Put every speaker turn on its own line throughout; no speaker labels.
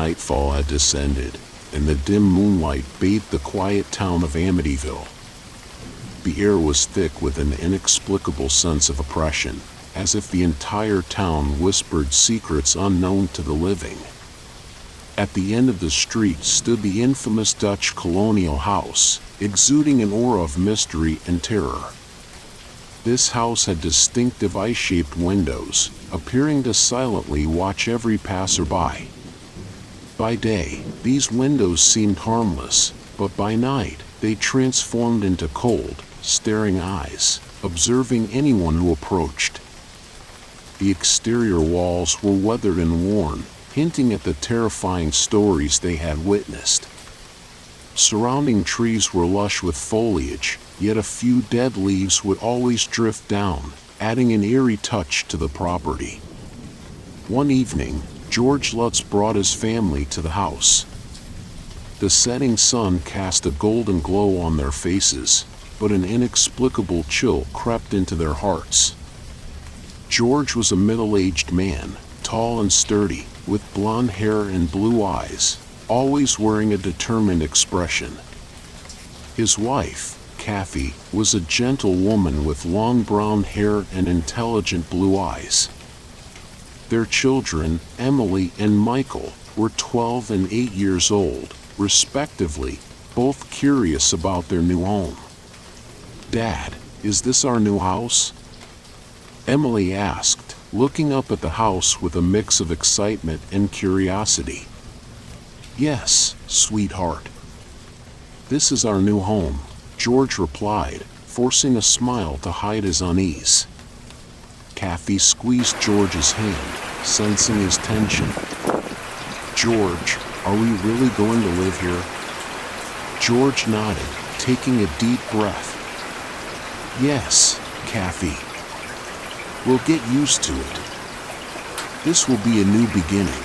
Nightfall had descended, and the dim moonlight bathed the quiet town of Amityville. The air was thick with an inexplicable sense of oppression, as if the entire town whispered secrets unknown to the living. At the end of the street stood the infamous Dutch colonial house, exuding an aura of mystery and terror. This house had distinctive eye-shaped windows, appearing to silently watch every passerby. By day, these windows seemed harmless, but by night, they transformed into cold, staring eyes, observing anyone who approached. The exterior walls were weathered and worn, hinting at the terrifying stories they had witnessed. Surrounding trees were lush with foliage, yet a few dead leaves would always drift down, adding an eerie touch to the property. One evening, George Lutz brought his family to the house. The setting sun cast a golden glow on their faces, but an inexplicable chill crept into their hearts. George was a middle-aged man, tall and sturdy, with blonde hair and blue eyes, always wearing a determined expression. His wife, Kathy, was a gentle woman with long brown hair and intelligent blue eyes. Their children, Emily and Michael, were 12 and 8 years old, respectively, both curious about their new home. "Dad, is this our new house?" Emily asked, looking up at the house with a mix of excitement and curiosity. "Yes, sweetheart. This is our new home," George replied, forcing a smile to hide his unease. Kathy squeezed George's hand, sensing his tension. "George, are we really going to live here?" George nodded, taking a deep breath. "Yes, Kathy. We'll get used to it. This will be a new beginning."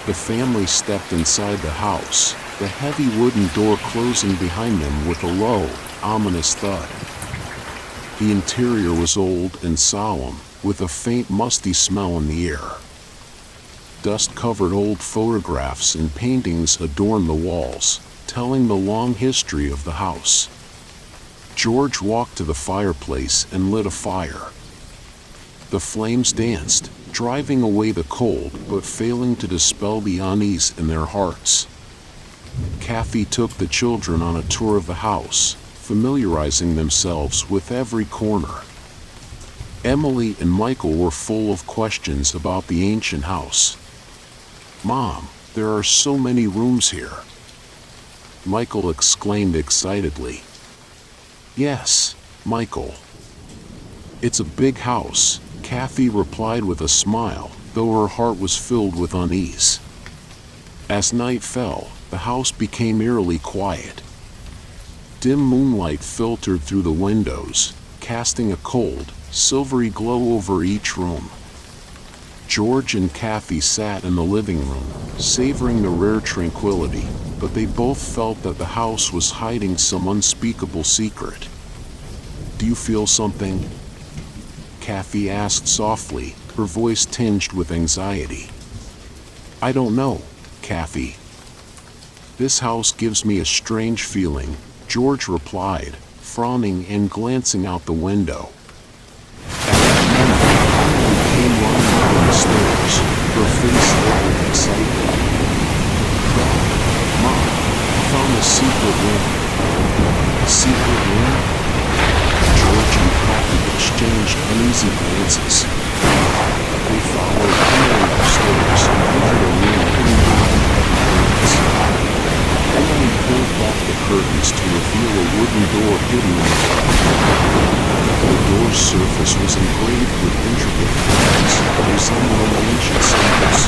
The family stepped inside the house, the heavy wooden door closing behind them with a low, ominous thud. The interior was old and solemn, with a faint musty smell in the air. Dust-covered old photographs and paintings adorned the walls, telling the long history of the house. George walked to the fireplace and lit a fire. The flames danced, driving away the cold but failing to dispel the unease in their hearts. Kathy took the children on a tour of the house, familiarizing themselves with every corner. Emily and Michael were full of questions about the ancient house. "Mom, there are so many rooms here," Michael exclaimed excitedly. "Yes, Michael. It's a big house," Kathy replied with a smile, though her heart was filled with unease. As night fell, the house became eerily quiet. Dim moonlight filtered through the windows, casting a cold, silvery glow over each room. George and Kathy sat in the living room, savoring the rare tranquility, but they both felt that the house was hiding some unspeakable secret. "Do you feel something?" Kathy asked softly, her voice tinged with anxiety. "I don't know, Kathy. This house gives me a strange feeling," George replied, frowning and glancing out the window. At that moment, Emily came running down the stairs, her face lit with excitement. "Mom, I found a secret room." "A secret room?" George and Kathy exchanged uneasy glances. They followed Emily upstairs and entered a room hidden behind heavy curtains. Emily pulled back the curtains to reveal a wooden door hidden in the wall. The door's surface was engraved with intricate patterns, resembling ancient symbols.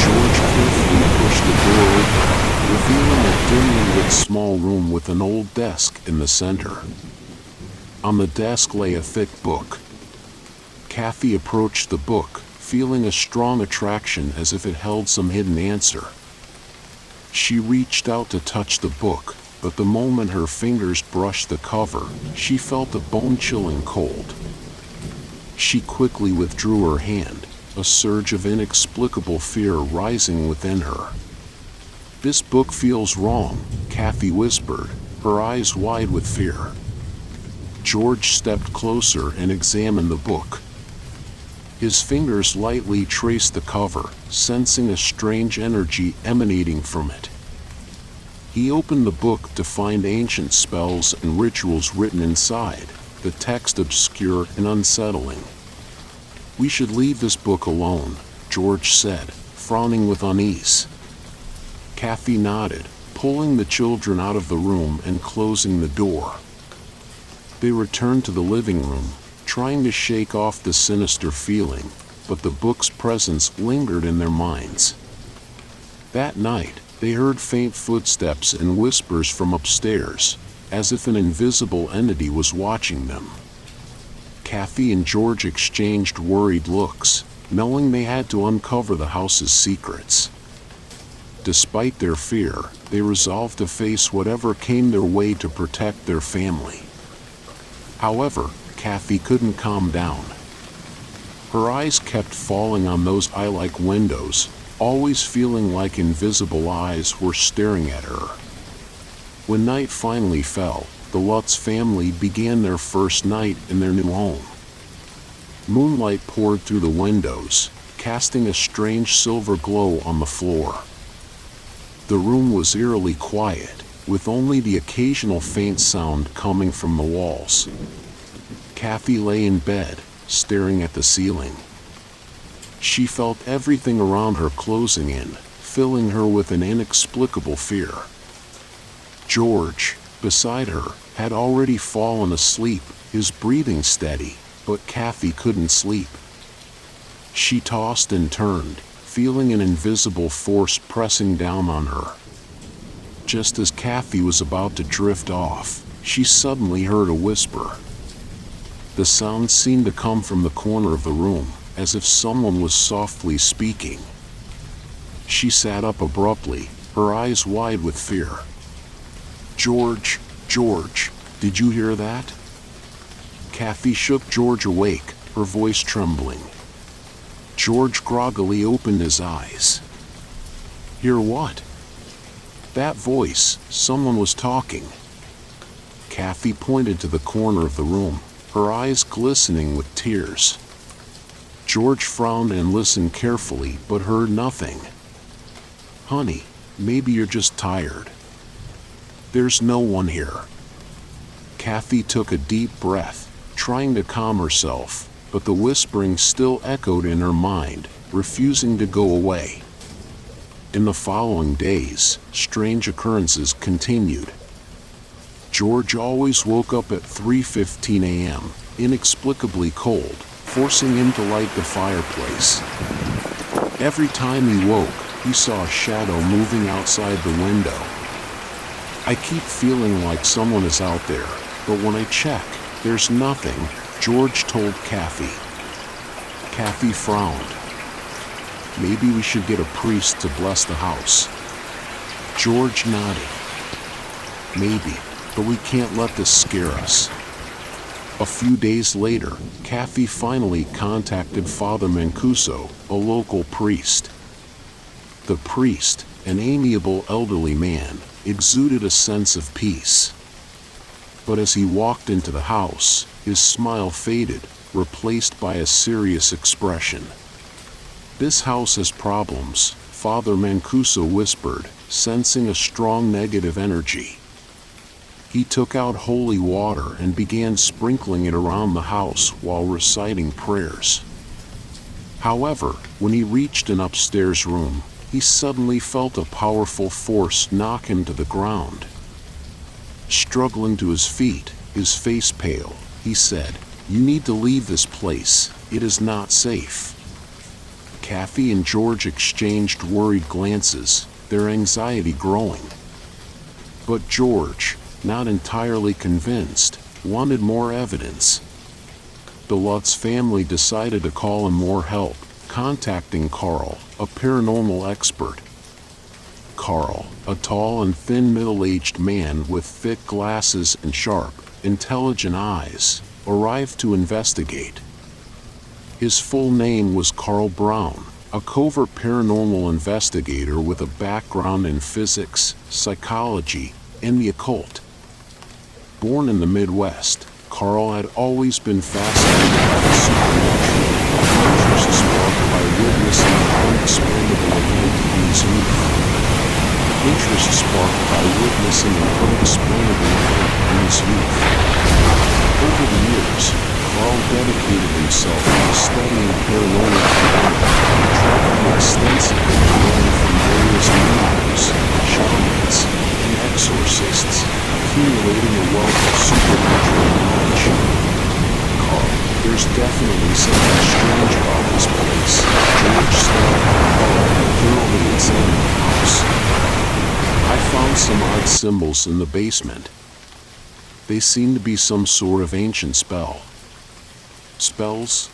George carefully pushed the door open, revealing a dimly lit small room with an old desk in the center. On the desk lay a thick book. Kathy approached the book, feeling a strong attraction as if it held some hidden answer. She reached out to touch the book, but the moment her fingers brushed the cover, she felt a bone-chilling cold. She quickly withdrew her hand, a surge of inexplicable fear rising within her. "This book feels wrong," Kathy whispered, her eyes wide with fear. George stepped closer and examined the book. His fingers lightly traced the cover, sensing a strange energy emanating from it. He opened the book to find ancient spells and rituals written inside, the text obscure and unsettling. "We should leave this book alone," George said, frowning with unease. Kathy nodded, pulling the children out of the room and closing the door. They returned to the living room, trying to shake off the sinister feeling, but the book's presence lingered in their minds. That night, they heard faint footsteps and whispers from upstairs, as if an invisible entity was watching them. Kathy and George exchanged worried looks, knowing they had to uncover the house's secrets. Despite their fear, they resolved to face whatever came their way to protect their family. However, Kathy couldn't calm down. Her eyes kept falling on those eye-like windows, always feeling like invisible eyes were staring at her. When night finally fell, the Lutz family began their first night in their new home. Moonlight poured through the windows, casting a strange silver glow on the floor. The room was eerily quiet, with only the occasional faint sound coming from the walls. Kathy lay in bed, staring at the ceiling. She felt everything around her closing in, filling her with an inexplicable fear. George, beside her, had already fallen asleep, his breathing steady, but Kathy couldn't sleep. She tossed and turned, feeling an invisible force pressing down on her. Just as Kathy was about to drift off, she suddenly heard a whisper. The sound seemed to come from the corner of the room, as if someone was softly speaking. She sat up abruptly, her eyes wide with fear. "George, George, did you hear that?" Kathy shook George awake, her voice trembling. George groggily opened his eyes. "Hear what?" "That voice, someone was talking." Kathy pointed to the corner of the room, her eyes glistening with tears. George frowned and listened carefully but heard nothing. "Honey, maybe you're just tired. There's no one here." Kathy took a deep breath, trying to calm herself, but the whispering still echoed in her mind, refusing to go away. In the following days, strange occurrences continued. George always woke up at 3:15 a.m., inexplicably cold, forcing him to light the fireplace. Every time he woke, he saw a shadow moving outside the window. "I keep feeling like someone is out there, but when I check, there's nothing," George told Kathy. Kathy frowned. "Maybe we should get a priest to bless the house." George nodded. "Maybe, but we can't let this scare us." A few days later, Kathy finally contacted Father Mancuso, a local priest. The priest, an amiable elderly man, exuded a sense of peace. But as he walked into the house, his smile faded, replaced by a serious expression. "This house has problems," Father Mancuso whispered, sensing a strong negative energy. He took out holy water and began sprinkling it around the house while reciting prayers. However, when he reached an upstairs room, he suddenly felt a powerful force knock him to the ground. Struggling to his feet, his face pale, he said, "You need to leave this place, it is not safe." Kathy and George exchanged worried glances, their anxiety growing. But George, not entirely convinced, wanted more evidence. The Lutz family decided to call in more help, contacting Carl, a paranormal expert. Carl, a tall and thin middle-aged man with thick glasses and sharp, intelligent eyes, arrived to investigate. His full name was Carl Brown, a covert paranormal investigator with a background in physics, psychology, and the occult. Born in the Midwest, Carl had always been fascinated by the supernatural, interest sparked by witnessing an unexplainable event in his youth. Over the years, Carl dedicated himself to studying paranormal phenomena, traveling extensively to learn from various mediums, shamans, and exorcists, accumulating a wealth of supernatural knowledge. Carl, there's definitely something strange about this place, George said, thoroughly examining the house. I found some odd symbols in the basement. They seem to be some sort of ancient spell. Spells?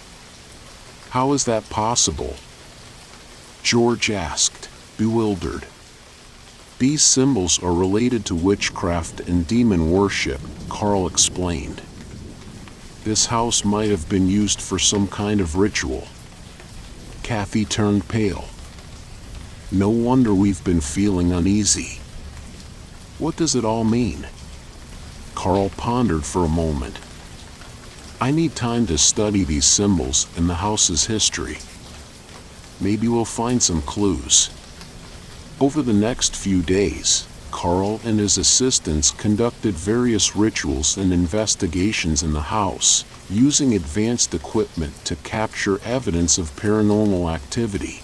How is that possible? George asked, bewildered. These symbols are related to witchcraft and demon worship, Carl explained. This house might have been used for some kind of ritual. Kathy turned pale. No wonder we've been feeling uneasy. What does it all mean? Carl pondered for a moment. I need time to study these symbols and the house's history. Maybe we'll find some clues. Over the next few days, Carl and his assistants conducted various rituals and investigations in the house, using advanced equipment to capture evidence of paranormal activity.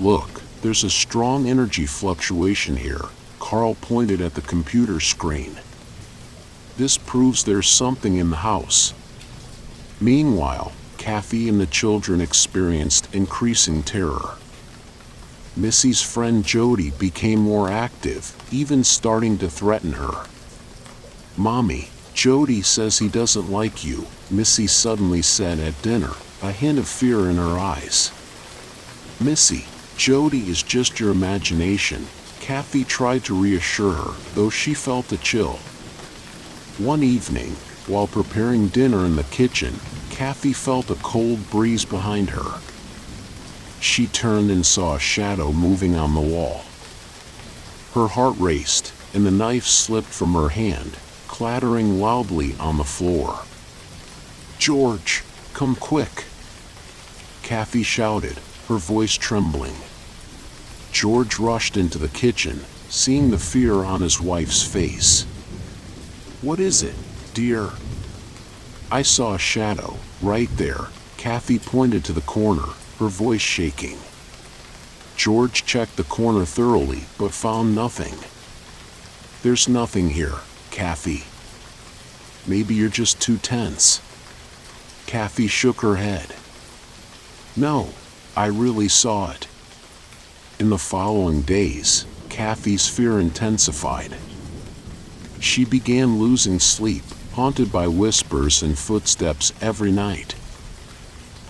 Look, there's a strong energy fluctuation here, Carl pointed at the computer screen. This proves there's something in the house. Meanwhile, Kathy and the children experienced increasing terror. Missy's friend Jody became more active, even starting to threaten her. Mommy, Jody says he doesn't like you, Missy suddenly said at dinner, a hint of fear in her eyes. Missy, Jody is just your imagination, Kathy tried to reassure her, though she felt a chill. One evening, while preparing dinner in the kitchen, Kathy felt a cold breeze behind her. She turned and saw a shadow moving on the wall. Her heart raced, and the knife slipped from her hand, clattering loudly on the floor. George, come quick! Kathy shouted, her voice trembling. George rushed into the kitchen, seeing the fear on his wife's face. What is it, dear? I saw a shadow, right there. Kathy pointed to the corner, her voice shaking. George checked the corner thoroughly, but found nothing. There's nothing here, Kathy. Maybe you're just too tense. Kathy shook her head. No, I really saw it. In the following days, Kathy's fear intensified. She began losing sleep, haunted by whispers and footsteps every night.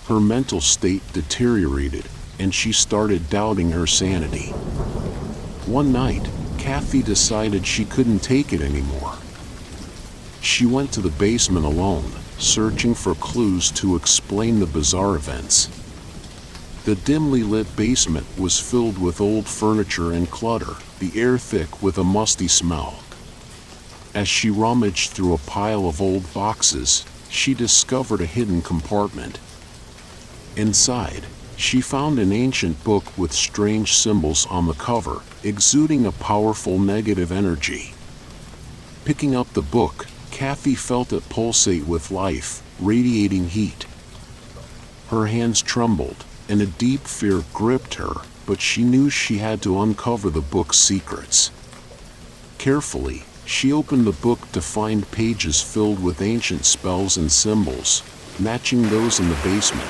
Her mental state deteriorated, and she started doubting her sanity. One night, Kathy decided she couldn't take it anymore. She went to the basement alone, searching for clues to explain the bizarre events. The dimly lit basement was filled with old furniture and clutter, the air thick with a musty smell. As she rummaged through a pile of old boxes, she discovered a hidden compartment. Inside, she found an ancient book with strange symbols on the cover, exuding a powerful negative energy. Picking up the book, Kathy felt it pulsate with life, radiating heat. Her hands trembled, and a deep fear gripped her, but she knew she had to uncover the book's secrets. Carefully, she opened the book to find pages filled with ancient spells and symbols, matching those in the basement.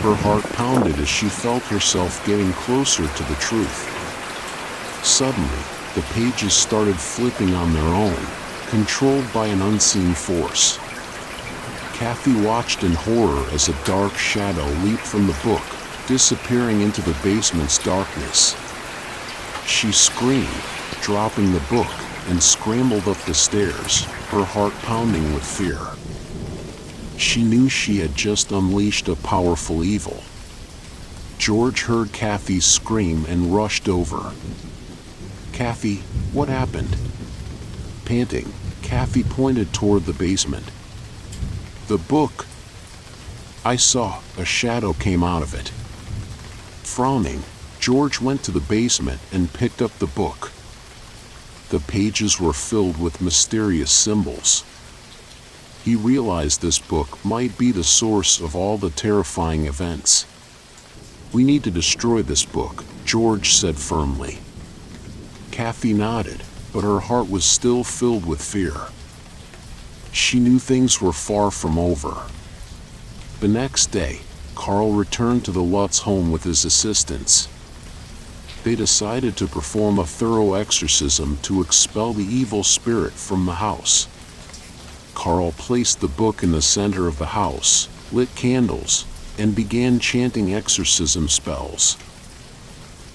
Her heart pounded as she felt herself getting closer to the truth. Suddenly, the pages started flipping on their own, controlled by an unseen force. Kathy watched in horror as a dark shadow leaped from the book, disappearing into the basement's darkness. She screamed, dropping the book, and scrambled up the stairs, her heart pounding with fear. She knew she had just unleashed a powerful evil. George heard Kathy's scream and rushed over. "Kathy, what happened?" Panting, Kathy pointed toward the basement. "The book. I saw a shadow came out of it." Frowning, George went to the basement and picked up the book. The pages were filled with mysterious symbols. He realized this book might be the source of all the terrifying events. "We need to destroy this book," George said firmly. Kathy nodded, but her heart was still filled with fear. She knew things were far from over. The next day, Carl returned to the Lutz home with his assistants. They decided to perform a thorough exorcism to expel the evil spirit from the house. Carl placed the book in the center of the house, lit candles, and began chanting exorcism spells.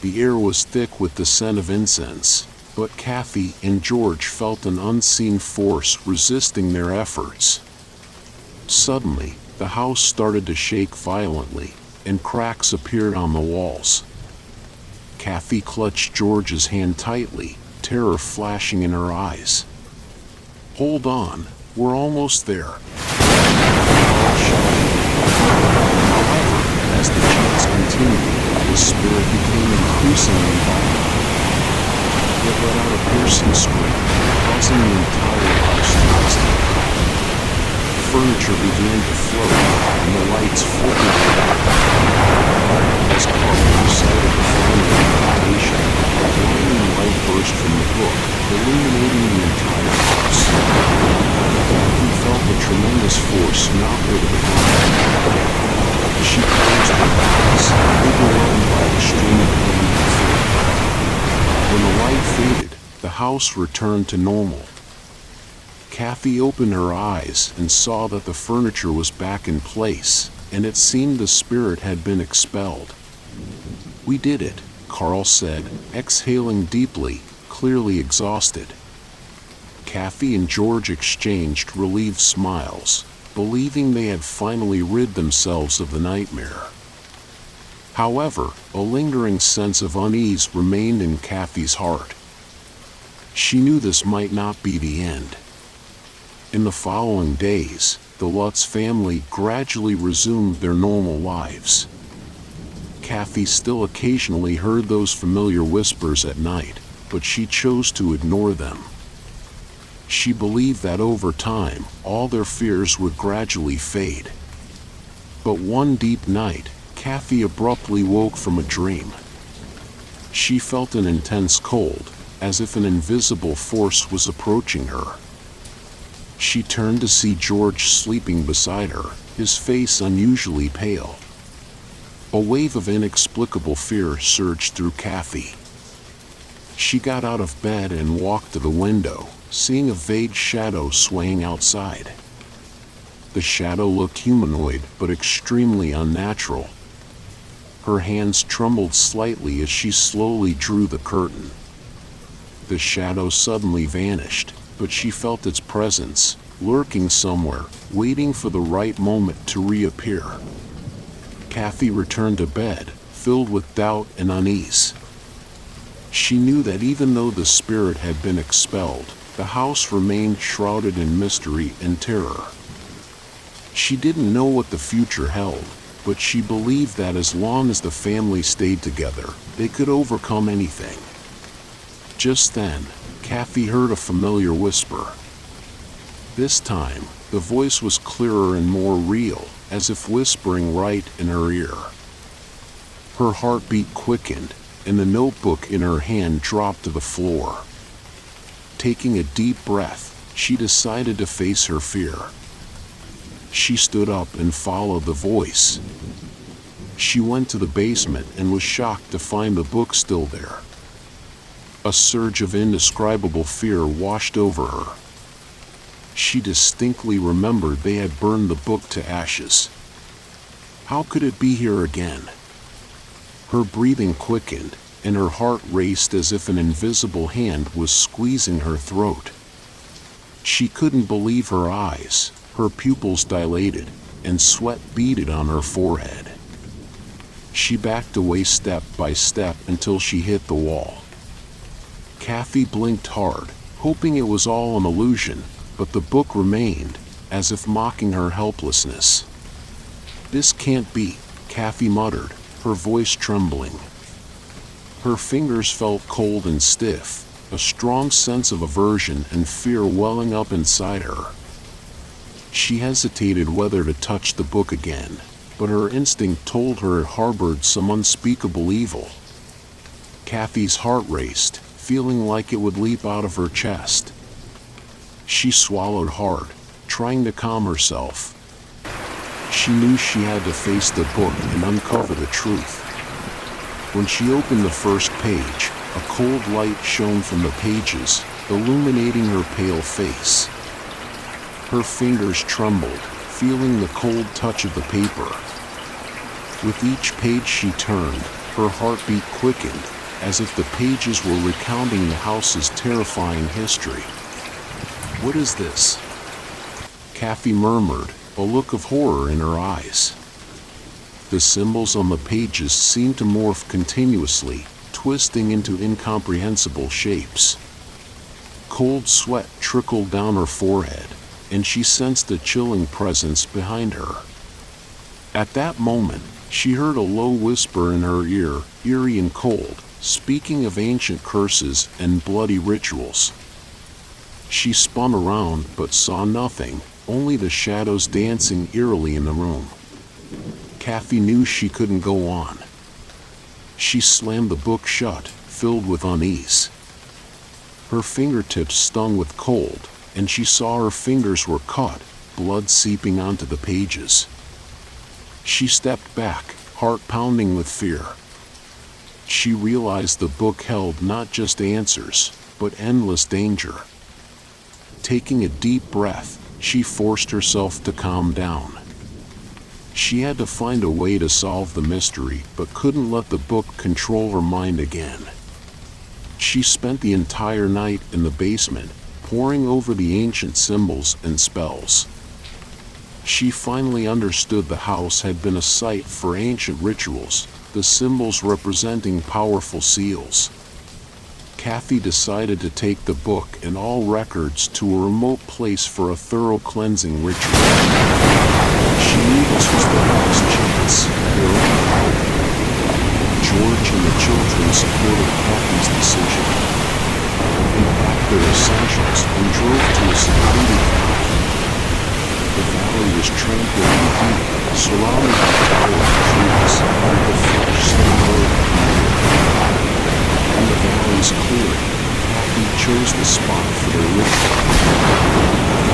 The air was thick with the scent of incense, but Kathy and George felt an unseen force resisting their efforts. Suddenly, the house started to shake violently, and cracks appeared on the walls. Kathy clutched George's hand tightly, terror flashing in her eyes. "Hold on, we're almost there." However, as the chants continued, the spirit became increasingly violent. It let out a piercing scream, causing the entire house to explode. Furniture began to float, and the lights flickered around. As Carl recited the final incantation, a blinding light burst from the book, illuminating the entire house. He felt a tremendous force knock her to the ground. She closed her eyes, overwhelmed by extreme pain and fear. When the light faded, the house returned to normal. Kathy opened her eyes and saw that the furniture was back in place, and it seemed the spirit had been expelled. "We did it," Carl said, exhaling deeply, clearly exhausted. Kathy and George exchanged relieved smiles, believing they had finally rid themselves of the nightmare. However, a lingering sense of unease remained in Kathy's heart. She knew this might not be the end. In the following days, the Lutz family gradually resumed their normal lives. Kathy still occasionally heard those familiar whispers at night, but she chose to ignore them. She believed that over time, all their fears would gradually fade. But one deep night, Kathy abruptly woke from a dream. She felt an intense cold, as if an invisible force was approaching her. She turned to see George sleeping beside her, his face unusually pale. A wave of inexplicable fear surged through Kathy. She got out of bed and walked to the window, seeing a vague shadow swaying outside. The shadow looked humanoid but extremely unnatural. Her hands trembled slightly as she slowly drew the curtain. The shadow suddenly vanished, but she felt its presence, lurking somewhere, waiting for the right moment to reappear. Kathy returned to bed, filled with doubt and unease. She knew that even though the spirit had been expelled, the house remained shrouded in mystery and terror. She didn't know what the future held, but she believed that as long as the family stayed together, they could overcome anything. Just then, Kathy heard a familiar whisper. This time, the voice was clearer and more real, as if whispering right in her ear. Her heartbeat quickened, and the notebook in her hand dropped to the floor. Taking a deep breath, she decided to face her fear. She stood up and followed the voice. She went to the basement and was shocked to find the book still there. A surge of indescribable fear washed over her. She distinctly remembered they had burned the book to ashes. How could it be here again? Her breathing quickened, and her heart raced as if an invisible hand was squeezing her throat. She couldn't believe her eyes. Her pupils dilated, and sweat beaded on her forehead. She backed away step by step until she hit the wall. Kathy blinked hard, hoping it was all an illusion, but the book remained, as if mocking her helplessness. "This can't be," Kathy muttered, her voice trembling. Her fingers felt cold and stiff, a strong sense of aversion and fear welling up inside her. She hesitated whether to touch the book again, but her instinct told her it harbored some unspeakable evil. Kathy's heart raced, feeling like it would leap out of her chest. She swallowed hard, trying to calm herself. She knew she had to face the book and uncover the truth. When she opened the first page, a cold light shone from the pages, illuminating her pale face. Her fingers trembled, feeling the cold touch of the paper. With each page she turned, her heartbeat quickened, as if the pages were recounting the house's terrifying history. "What is this?" Kathy murmured, a look of horror in her eyes. The symbols on the pages seemed to morph continuously, twisting into incomprehensible shapes. Cold sweat trickled down her forehead, and she sensed a chilling presence behind her. At that moment, she heard a low whisper in her ear, eerie and cold, speaking of ancient curses and bloody rituals. She spun around but saw nothing, only the shadows dancing eerily in the room. Kathy knew she couldn't go on. She slammed the book shut, filled with unease. Her fingertips stung with cold, and she saw her fingers were cut, blood seeping onto the pages. She stepped back, heart pounding with fear. She realized the book held not just answers, but endless danger. Taking a deep breath, she forced herself to calm down. She had to find a way to solve the mystery, but couldn't let the book control her mind again. She spent the entire night in the basement, poring over the ancient symbols and spells. She finally understood the house had been a site for ancient rituals, the symbols representing powerful seals. Kathy decided to take the book and all records to a remote place for a thorough cleansing ritual. She knew this was the last chance, their only hope. George and the children supported Kathy's decision. They packed their essentials and drove to a secluded valley. The valley was tranquil and deep, surrounded by tall trees, and the fresh snow. In the valley's clearing, Kathy chose the spot for their ritual.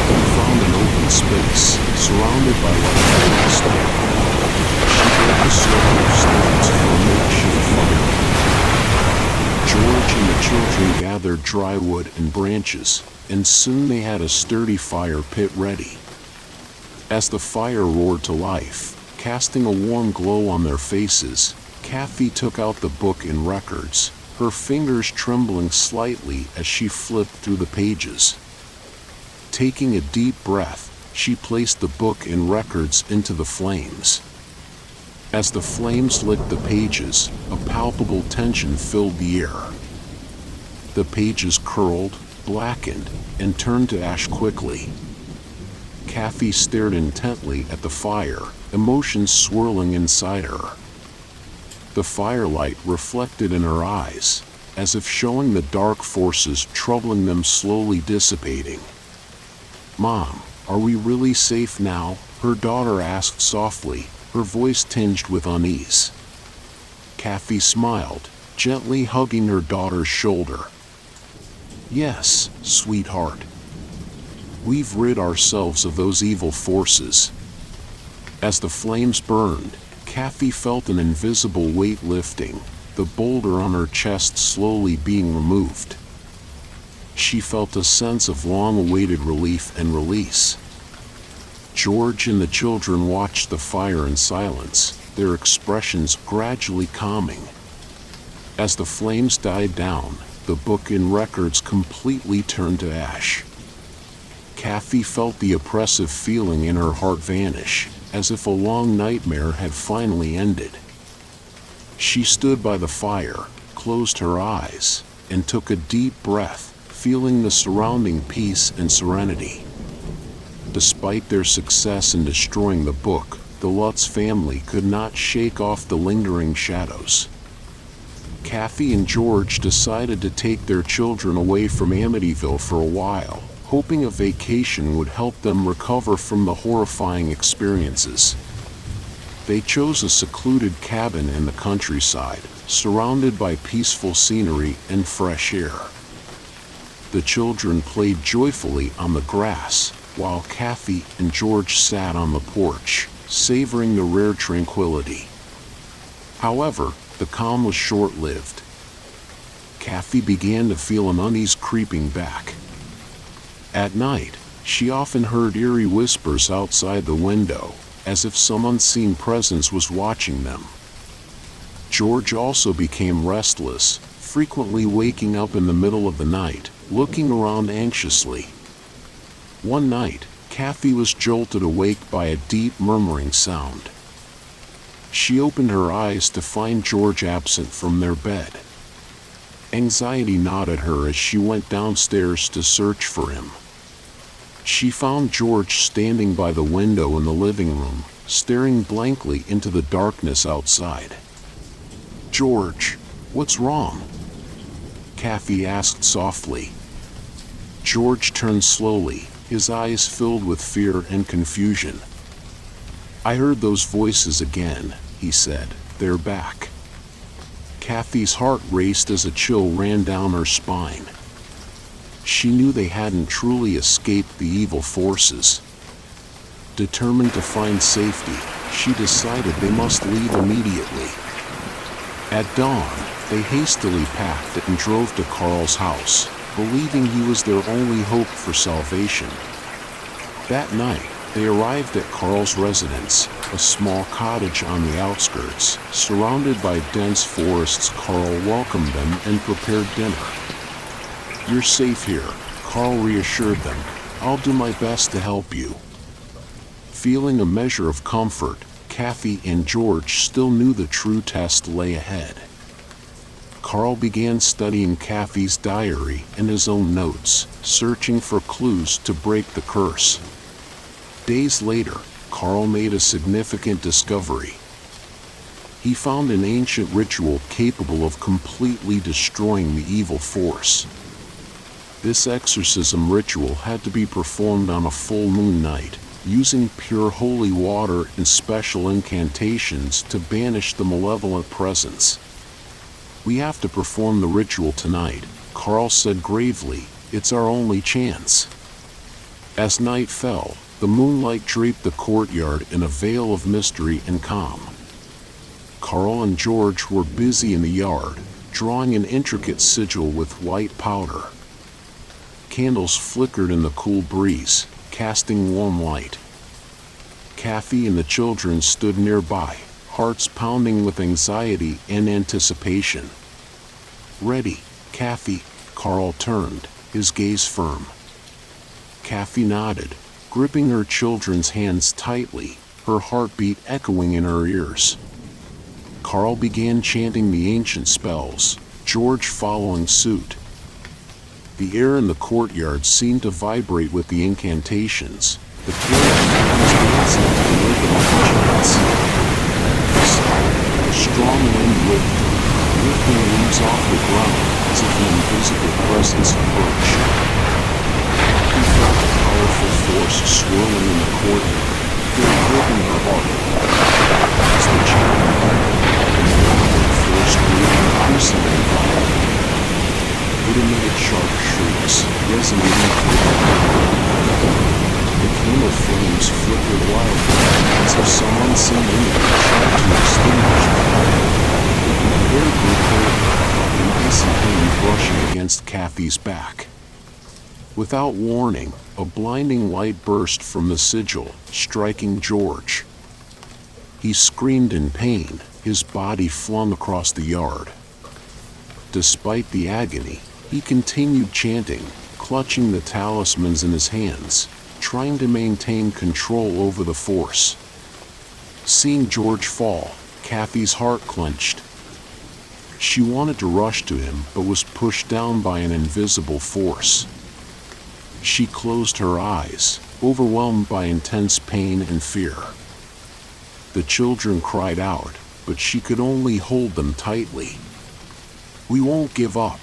They found an open space, surrounded by white forest. She built a circle of stones for a makeshift fire. George and the children gathered dry wood and branches, and soon they had a sturdy fire pit ready. As the fire roared to life, casting a warm glow on their faces, Kathy took out the book and records, her fingers trembling slightly as she flipped through the pages. Taking a deep breath, she placed the book and records into the flames. As the flames licked the pages, a palpable tension filled the air. The pages curled, blackened, and turned to ash quickly. Kathy stared intently at the fire, emotions swirling inside her. The firelight reflected in her eyes, as if showing the dark forces troubling them slowly dissipating. "Mom, are we really safe now?" her daughter asked softly, her voice tinged with unease. Kathy smiled, gently hugging her daughter's shoulder. "Yes, sweetheart. We've rid ourselves of those evil forces." As the flames burned, Kathy felt an invisible weight lifting, the boulder on her chest slowly being removed. She felt a sense of long-awaited relief and release. George and the children watched the fire in silence, their expressions gradually calming. As the flames died down, the book and records completely turned to ash. Kathy felt the oppressive feeling in her heart vanish, as if a long nightmare had finally ended. She stood by the fire, closed her eyes, and took a deep breath, feeling the surrounding peace and serenity. Despite their success in destroying the book, the Lutz family could not shake off the lingering shadows. Kathy and George decided to take their children away from Amityville for a while, hoping a vacation would help them recover from the horrifying experiences. They chose a secluded cabin in the countryside, surrounded by peaceful scenery and fresh air. The children played joyfully on the grass, while Kathy and George sat on the porch, savoring the rare tranquility. However, the calm was short-lived. Kathy began to feel an unease creeping back. At night, she often heard eerie whispers outside the window, as if some unseen presence was watching them. George also became restless, frequently waking up in the middle of the night, looking around anxiously. One night, Kathy was jolted awake by a deep murmuring sound. She opened her eyes to find George absent from their bed. Anxiety gnawed at her as she went downstairs to search for him. She found George standing by the window in the living room, staring blankly into the darkness outside. "George, what's wrong?" Kathy asked softly. George turned slowly, his eyes filled with fear and confusion. "I heard those voices again," he said. "They're back." Kathy's heart raced as a chill ran down her spine. She knew they hadn't truly escaped the evil forces. Determined to find safety, she decided they must leave immediately. At dawn, they hastily packed and drove to Carl's house, believing he was their only hope for salvation. That night, they arrived at Carl's residence, a small cottage on the outskirts, surrounded by dense forests. Carl welcomed them and prepared dinner. "You're safe here," Carl reassured them. "I'll do my best to help you." Feeling a measure of comfort, Kathy and George still knew the true test lay ahead. Carl began studying Kathy's diary and his own notes, searching for clues to break the curse. Days later, Carl made a significant discovery. He found an ancient ritual capable of completely destroying the evil force. This exorcism ritual had to be performed on a full moon night, using pure holy water and special incantations to banish the malevolent presence. "We have to perform the ritual tonight," Carl said gravely. "It's our only chance." As night fell, the moonlight draped the courtyard in a veil of mystery and calm. Carl and George were busy in the yard, drawing an intricate sigil with white powder. Candles flickered in the cool breeze, casting warm light. Kathy and the children stood nearby, hearts pounding with anxiety and anticipation. "Ready, Kathy?" Carl turned, his gaze firm. Kathy nodded, gripping her children's hands tightly, her heartbeat echoing in her ears. Carl began chanting the ancient spells, George following suit. The air in the courtyard seemed to vibrate with the incantations, the chaos was dancing to the rhythm of the chants. A strong wind lifting leaves off the ground as if an invisible presence approached. He felt a powerful force swirling in the courtyard, fear gripping her heart. As the chant began, the malevolent force grew increasingly violent. It emitted sharp shrieks, resonating through the air. The candle flames flickered wildly, as if some unseen enemy tried to extinguish them. The air grew colder, an icy pain brushing against Kathy's back. Without warning, a blinding light burst from the sigil, striking George. He screamed in pain, his body flung across the yard. Despite the agony, he continued chanting, clutching the talismans in his hands, trying to maintain control over the force. Seeing George fall, Kathy's heart clenched. She wanted to rush to him but was pushed down by an invisible force. She closed her eyes, overwhelmed by intense pain and fear. The children cried out, but she could only hold them tightly. "We won't give up,"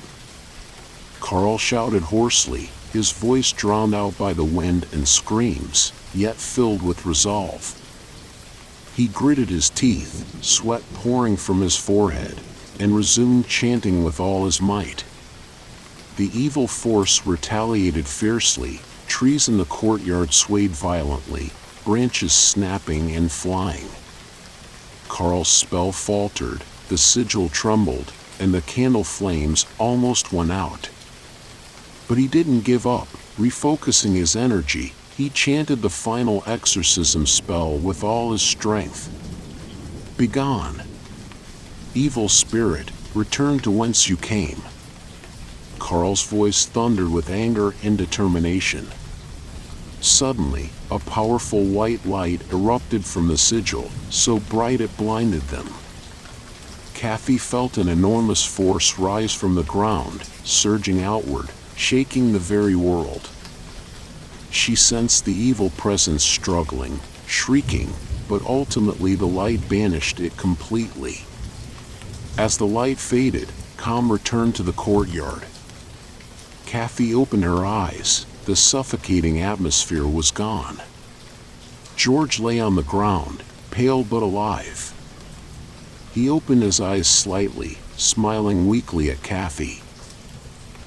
Carl shouted hoarsely, his voice drowned out by the wind and screams, yet filled with resolve. He gritted his teeth, sweat pouring from his forehead, and resumed chanting with all his might. The evil force retaliated fiercely. Trees in the courtyard swayed violently, branches snapping and flying. Carl's spell faltered, the sigil trembled, and the candle flames almost went out. But he didn't give up. Refocusing his energy, he chanted the final exorcism spell with all his strength. "Begone! Evil spirit, return to whence you came." Carl's voice thundered with anger and determination. Suddenly, a powerful white light erupted from the sigil, so bright it blinded them. Kathy felt an enormous force rise from the ground, surging outward, shaking the very world. She sensed the evil presence struggling, shrieking, but ultimately the light banished it completely. As the light faded, calm returned to the courtyard. Kathy opened her eyes. The suffocating atmosphere was gone. George lay on the ground, pale but alive. He opened his eyes slightly, smiling weakly at Kathy.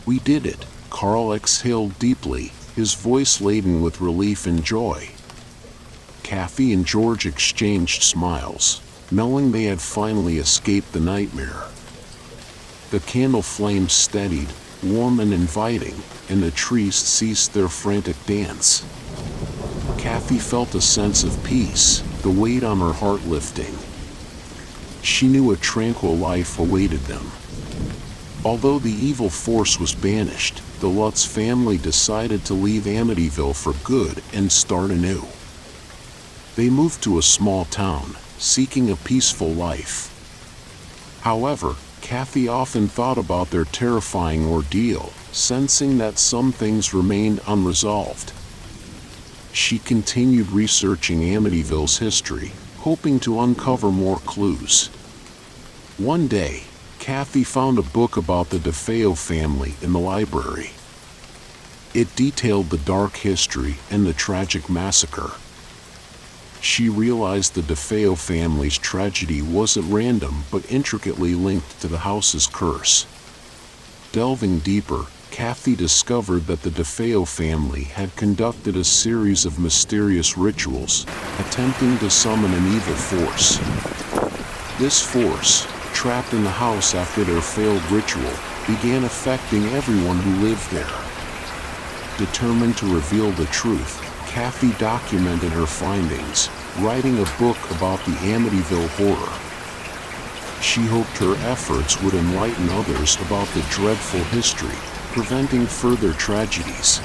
"We did it," Carl exhaled deeply, his voice laden with relief and joy. Kathy and George exchanged smiles, knowing they had finally escaped the nightmare. The candle flames steadied, warm and inviting, and the trees ceased their frantic dance. Kathy felt a sense of peace, the weight on her heart lifting. She knew a tranquil life awaited them. Although the evil force was banished, the Lutz family decided to leave Amityville for good and start anew. They moved to a small town, seeking a peaceful life. However, Kathy often thought about their terrifying ordeal, sensing that some things remained unresolved. She continued researching Amityville's history, hoping to uncover more clues. One day, Kathy found a book about the DeFeo family in the library. It detailed the dark history and the tragic massacre. She realized the DeFeo family's tragedy wasn't random but intricately linked to the house's curse. Delving deeper, Kathy discovered that the DeFeo family had conducted a series of mysterious rituals, attempting to summon an evil force. This force, trapped in the house after their failed ritual, began affecting everyone who lived there. Determined to reveal the truth, Kathy documented her findings, writing a book about the Amityville horror. She hoped her efforts would enlighten others about the dreadful history, preventing further tragedies.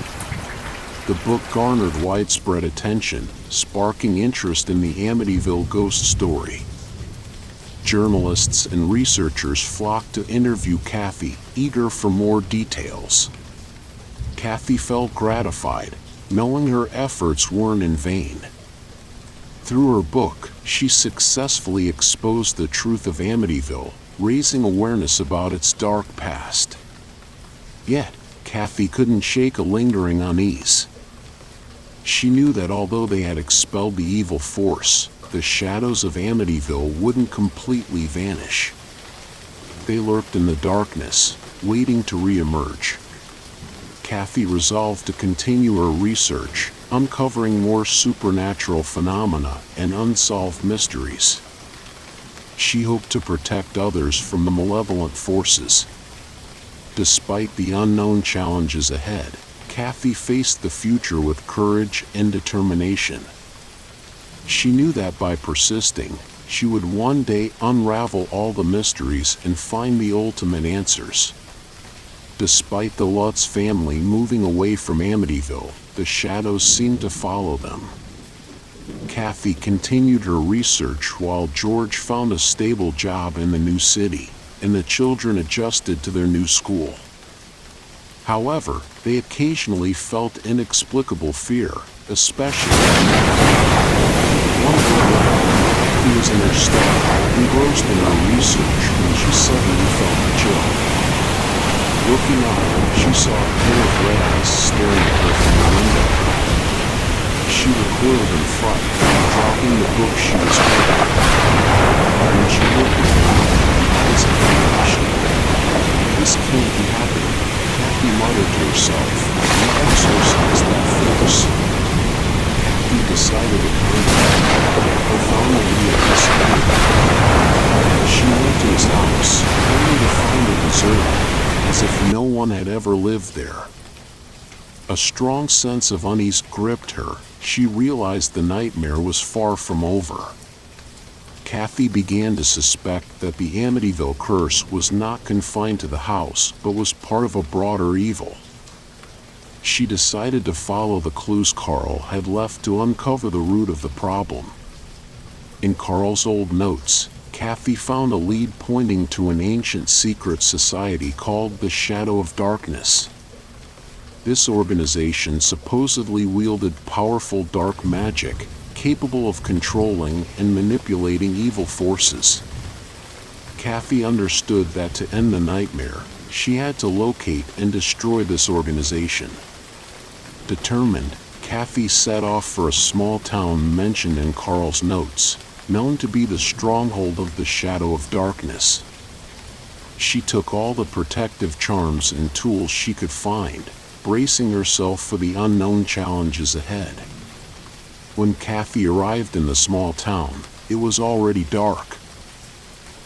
The book garnered widespread attention, sparking interest in the Amityville ghost story. Journalists and researchers flocked to interview Kathy, eager for more details. Kathy felt gratified, knowing her efforts weren't in vain. Through her book, she successfully exposed the truth of Amityville, raising awareness about its dark past. Yet, Kathy couldn't shake a lingering unease. She knew that although they had expelled the evil force, the shadows of Amityville wouldn't completely vanish. They lurked in the darkness, waiting to re-emerge. Kathy resolved to continue her research, uncovering more supernatural phenomena and unsolved mysteries. She hoped to protect others from the malevolent forces. Despite the unknown challenges ahead, Kathy faced the future with courage and determination. She knew that by persisting, she would one day unravel all the mysteries and find the ultimate answers. Despite the Lutz family moving away from Amityville, the shadows seemed to follow them. Kathy continued her research while George found a stable job in the new city, and the children adjusted to their new school. However, they occasionally felt inexplicable fear, especially one day. Kathy was in her study, engrossed in her research, when she suddenly felt a chill. Looking up, she saw a pair of red eyes staring at her from the window. She recoiled in fright, dropping the book she was holding. When she looked at him, his eyes vanished. This can't be happening, Kathy muttered to herself. "You exorcised that force." Kathy decided to contact him, but found that he had disappeared. She went to his house, only to find it deserted, as if no one had ever lived there. A strong sense of unease gripped her. She realized the nightmare was far from over. Kathy began to suspect that the Amityville curse was not confined to the house, but was part of a broader evil. She decided to follow the clues Carl had left to uncover the root of the problem. In Carl's old notes, Kathy found a lead pointing to an ancient secret society called the Shadow of Darkness. This organization supposedly wielded powerful dark magic, capable of controlling and manipulating evil forces. Kathy understood that to end the nightmare, she had to locate and destroy this organization. Determined, Kathy set off for a small town mentioned in Carl's notes, known to be the stronghold of the Shadow of Darkness. She took all the protective charms and tools she could find, bracing herself for the unknown challenges ahead. When Kathy arrived in the small town, it was already dark.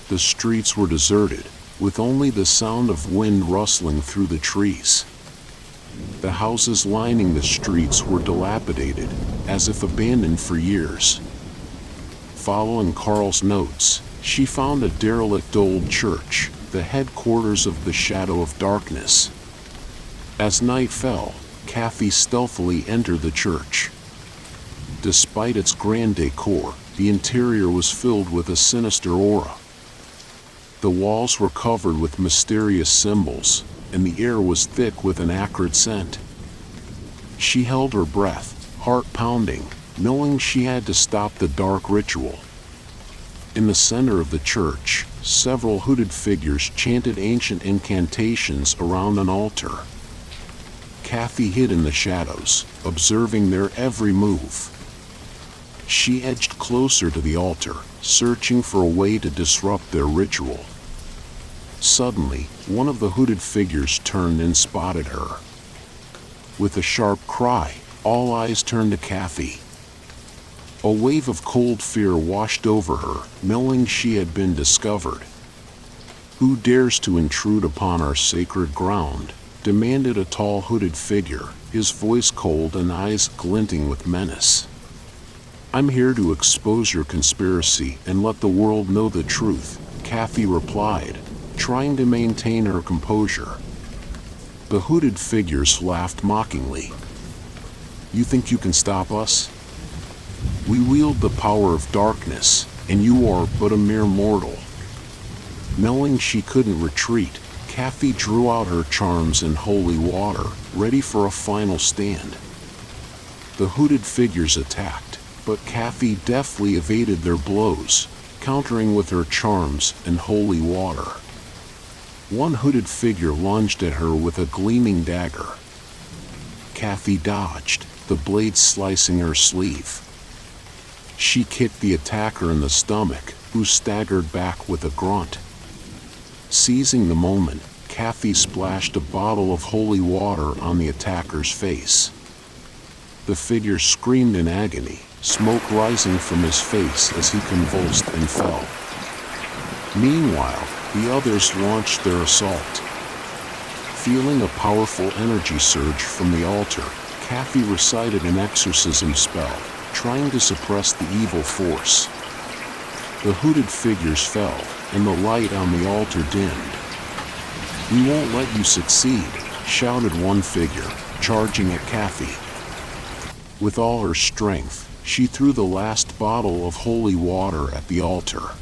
The streets were deserted, with only the sound of wind rustling through the trees. The houses lining the streets were dilapidated, as if abandoned for years. Following Carl's notes, she found a derelict old church, the headquarters of the Shadow of Darkness. As night fell, Kathy stealthily entered the church. Despite its grand decor, the interior was filled with a sinister aura. The walls were covered with mysterious symbols, and the air was thick with an acrid scent. She held her breath, heart pounding, knowing she had to stop the dark ritual. In the center of the church, several hooded figures chanted ancient incantations around an altar. Kathy hid in the shadows, observing their every move. She edged closer to the altar, searching for a way to disrupt their ritual. Suddenly, one of the hooded figures turned and spotted her. With a sharp cry, all eyes turned to Kathy. A wave of cold fear washed over her, knowing she had been discovered. "Who dares to intrude upon our sacred ground?" demanded a tall hooded figure, his voice cold and eyes glinting with menace. "I'm here to expose your conspiracy and let the world know the truth," Kathy replied, trying to maintain her composure. The hooded figures laughed mockingly. "You think you can stop us? We wield the power of darkness, and you are but a mere mortal." Knowing she couldn't retreat, Kathy drew out her charms and holy water, ready for a final stand. The hooded figures attacked, but Kathy deftly evaded their blows, countering with her charms and holy water. One hooded figure lunged at her with a gleaming dagger. Kathy dodged, the blade slicing her sleeve. She kicked the attacker in the stomach, who staggered back with a grunt. Seizing the moment, Kathy splashed a bottle of holy water on the attacker's face. The figure screamed in agony, smoke rising from his face as he convulsed and fell. Meanwhile, the others launched their assault. Feeling a powerful energy surge from the altar, Kathy recited an exorcism spell, trying to suppress the evil force. The hooded figures fell, and the light on the altar dimmed. "We won't let you succeed," shouted one figure, charging at Kathy. With all her strength, she threw the last bottle of holy water at the altar.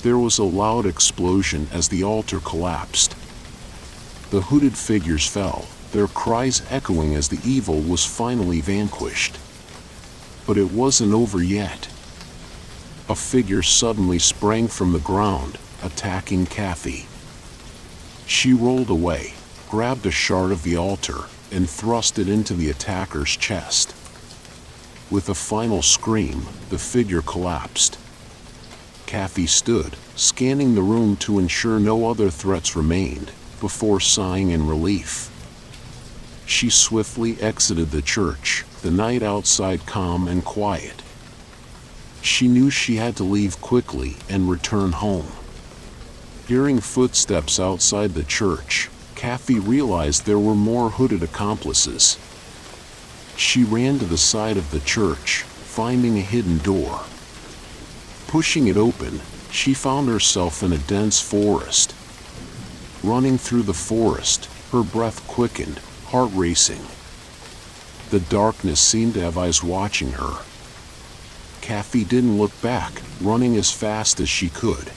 There was a loud explosion as the altar collapsed. The hooded figures fell, their cries echoing as the evil was finally vanquished. But it wasn't over yet. A figure suddenly sprang from the ground, attacking Kathy. She rolled away, grabbed a shard of the altar, and thrust it into the attacker's chest. With a final scream, the figure collapsed. Kathy stood, scanning the room to ensure no other threats remained, before sighing in relief. She swiftly exited the church, the night outside calm and quiet. She knew she had to leave quickly and return home. Hearing footsteps outside the church, Kathy realized there were more hooded accomplices. She ran to the side of the church, finding a hidden door. Pushing it open, she found herself in a dense forest. Running through the forest, her breath quickened, heart racing. The darkness seemed to have eyes watching her. Kathy didn't look back, running as fast as she could.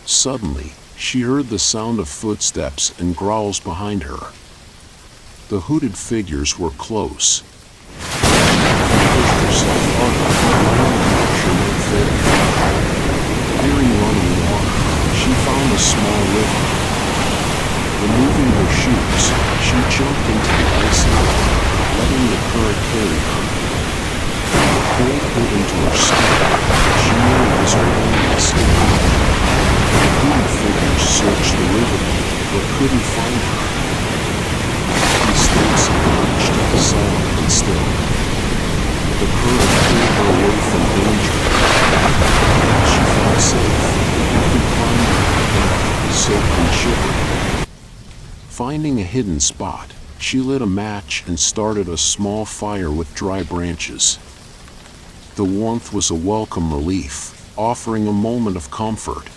Suddenly, she heard the sound of footsteps and growls behind her. The hooded figures were close. Fearing running water, she found a small river. Removing her shoes, she jumped into the icy water, letting the current carry her. The cold bit into her skin, but she knew it was her only escape. The hooded figures searched the river, but couldn't find her. She stayed submerged, silent and still. The current pulled her away from danger. She felt safe, and could climb down, soaked and shivered. Finding a hidden spot, she lit a match and started a small fire with dry branches. The warmth was a welcome relief, offering a moment of comfort.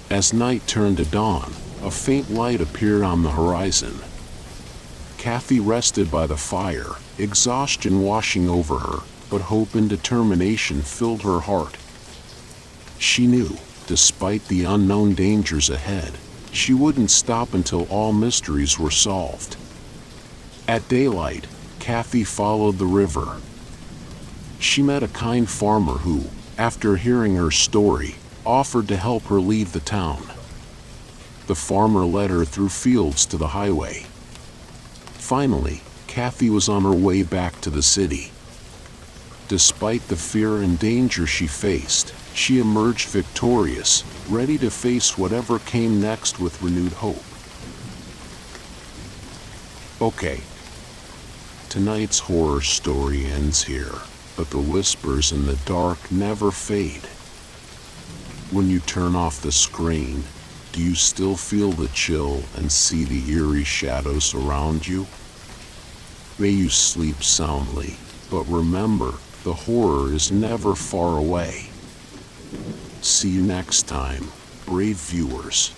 As night turned to dawn, a faint light appeared on the horizon. Kathy rested by the fire, exhaustion washing over her, but hope and determination filled her heart. She knew, despite the unknown dangers ahead, she wouldn't stop until all mysteries were solved. At daylight, Kathy followed the river. She met a kind farmer who, after hearing her story, offered to help her leave the town. The farmer led her through fields to the highway. Finally, Kathy was on her way back to the city. Despite the fear and danger she faced, she emerged victorious, ready to face whatever came next with renewed hope. Okay. Tonight's horror story ends here, but the whispers in the dark never fade. When you turn off the screen, do you still feel the chill and see the eerie shadows around you? May you sleep soundly, but remember, the horror is never far away. See you next time, brave viewers.